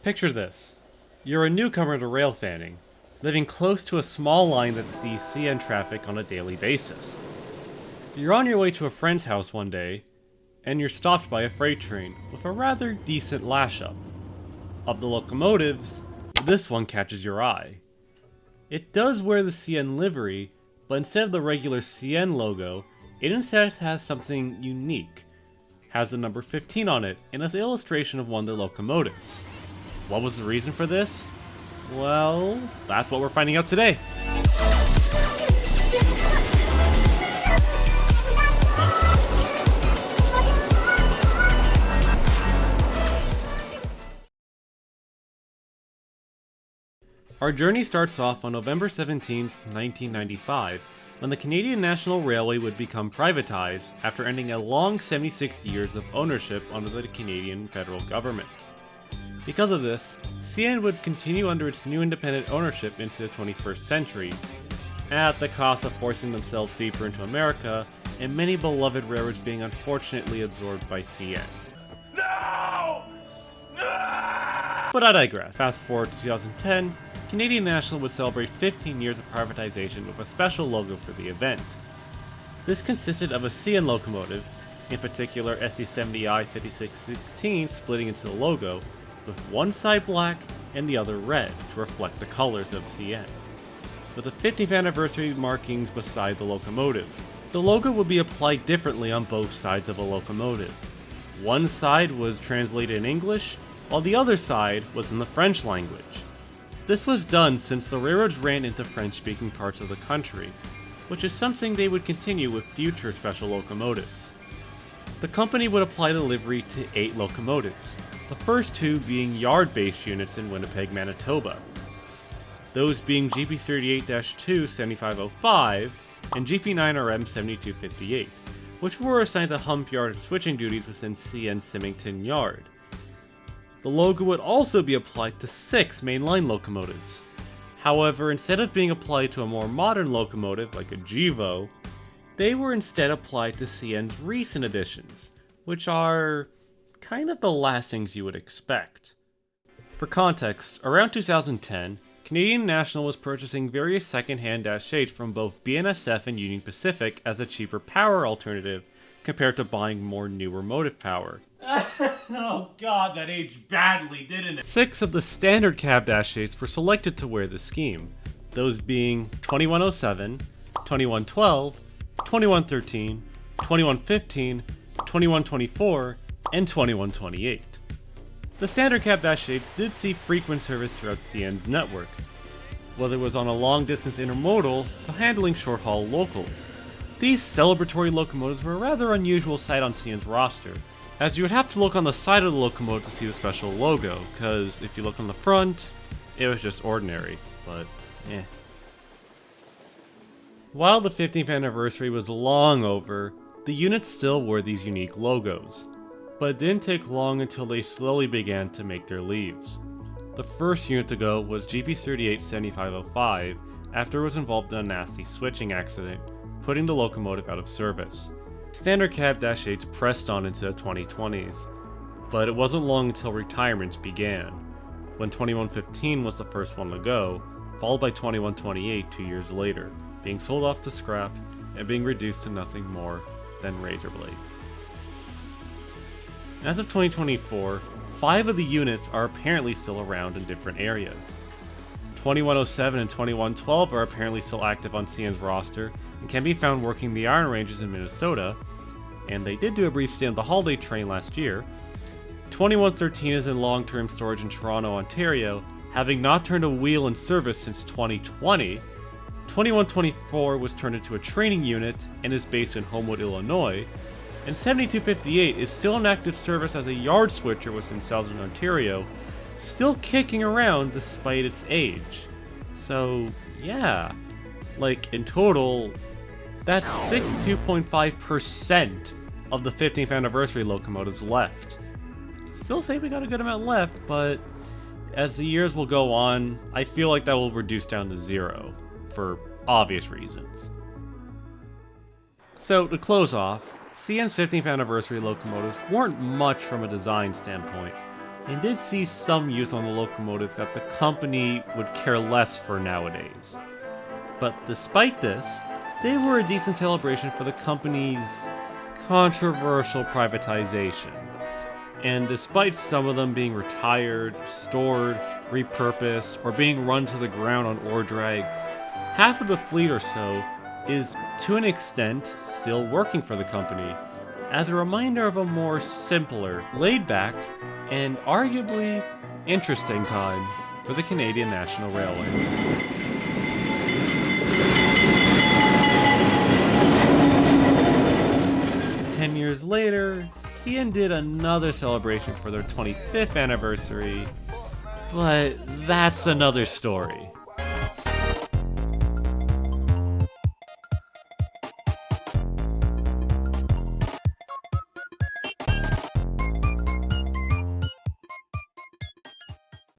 Picture this. You're a newcomer to rail fanning, living close to a small line that sees CN traffic on a daily basis. You're on your way to a friend's house one day, and you're stopped by a freight train with a rather decent lash-up. Of the locomotives, this one catches your eye. It does wear the CN livery, but instead of the regular CN logo, it instead has something unique. Has the number 15 on it, and an illustration of one of the locomotives. What was the reason for this? Well, that's what we're finding out today. Our journey starts off on November 17, 1995, when the Canadian National Railway would become privatized after ending a long 76 years of ownership under the Canadian federal government. Because of this, CN would continue under its new independent ownership into the 21st century, at the cost of forcing themselves deeper into America and many beloved railroads being unfortunately absorbed by CN. No! But I digress. Fast forward to 2010, Canadian National would celebrate 15 years of privatization with a special logo for the event. This consisted of a CN locomotive, in particular SC70I 5616 splitting into the logo, with one side black and the other red to reflect the colors of CN, with the 50th anniversary markings beside the locomotive. The logo would be applied differently on both sides of a locomotive. One side was translated in English, while the other side was in the French language. This was done since the railroads ran into French-speaking parts of the country, which is something they would continue with future special locomotives. The company would apply the livery to 8 locomotives, the first 2 being yard-based units in Winnipeg, Manitoba. Those being GP38-2 7505 and GP9RM 7258, which were assigned to hump yard and switching duties within CN Symington Yard. The logo would also be applied to 6 mainline locomotives. However, instead of being applied to a more modern locomotive like a GEVO, they were instead applied to CN's recent additions, which are kind of the last things you would expect. For context, around 2010, Canadian National was purchasing various second-hand Dash 8s from both BNSF and Union Pacific as a cheaper power alternative compared to buying more newer motive power. Oh god, that aged badly, didn't it? 6 of the standard cab Dash 8s were selected to wear the scheme, those being 2107, 2112, 2113, 2115, 2124, and 2128. The standard cab Dash 8s did see frequent service throughout CN's network, whether it was on a long-distance intermodal to handling short-haul locals. These celebratory locomotives were a rather unusual sight on CN's roster, as you would have to look on the side of the locomotive to see the special logo, because if you look on the front, it was just ordinary, but eh. While the 15th anniversary was long over, the units still wore these unique logos, but it didn't take long until they slowly began to make their leaves. The first unit to go was GP38-7505 after it was involved in a nasty switching accident, putting the locomotive out of service. Standard cab Dash 8s pressed on into the 2020s, but it wasn't long until retirements began, when 2115 was the first one to go, followed by 2128 2 years later, being sold off to scrap and being reduced to nothing more than razor blades. As of 2024, 5 of the units are apparently still around in different areas. 2107 and 2112 are apparently still active on CN's roster and can be found working the Iron Ranges in Minnesota, and they did do a brief stay on the Holiday Train last year. 2113 is in long-term storage in Toronto, Ontario, having not turned a wheel in service since 2020. 2124 was turned into a training unit and is based in Homewood, Illinois, and 7258 is still in active service as a yard switcher within Southern Ontario, still kicking around despite its age. So, yeah, like in total, that's 62.5% of the 15th anniversary locomotives left. Still say we got a good amount left, but as the years will go on, I feel like that will reduce down to 0, for obvious reasons. So, to close off, CN's 15th anniversary locomotives weren't much from a design standpoint, and did see some use on the locomotives that the company would care less for nowadays. But despite this, they were a decent celebration for the company's controversial privatization. And despite some of them being retired, stored, repurposed, or being run to the ground on ore drags, half of the fleet or so is, to an extent, still working for the company, as a reminder of a more simpler, laid-back, and arguably interesting time for the Canadian National Railway. 10 years later, CN did another celebration for their 25th anniversary, but that's another story.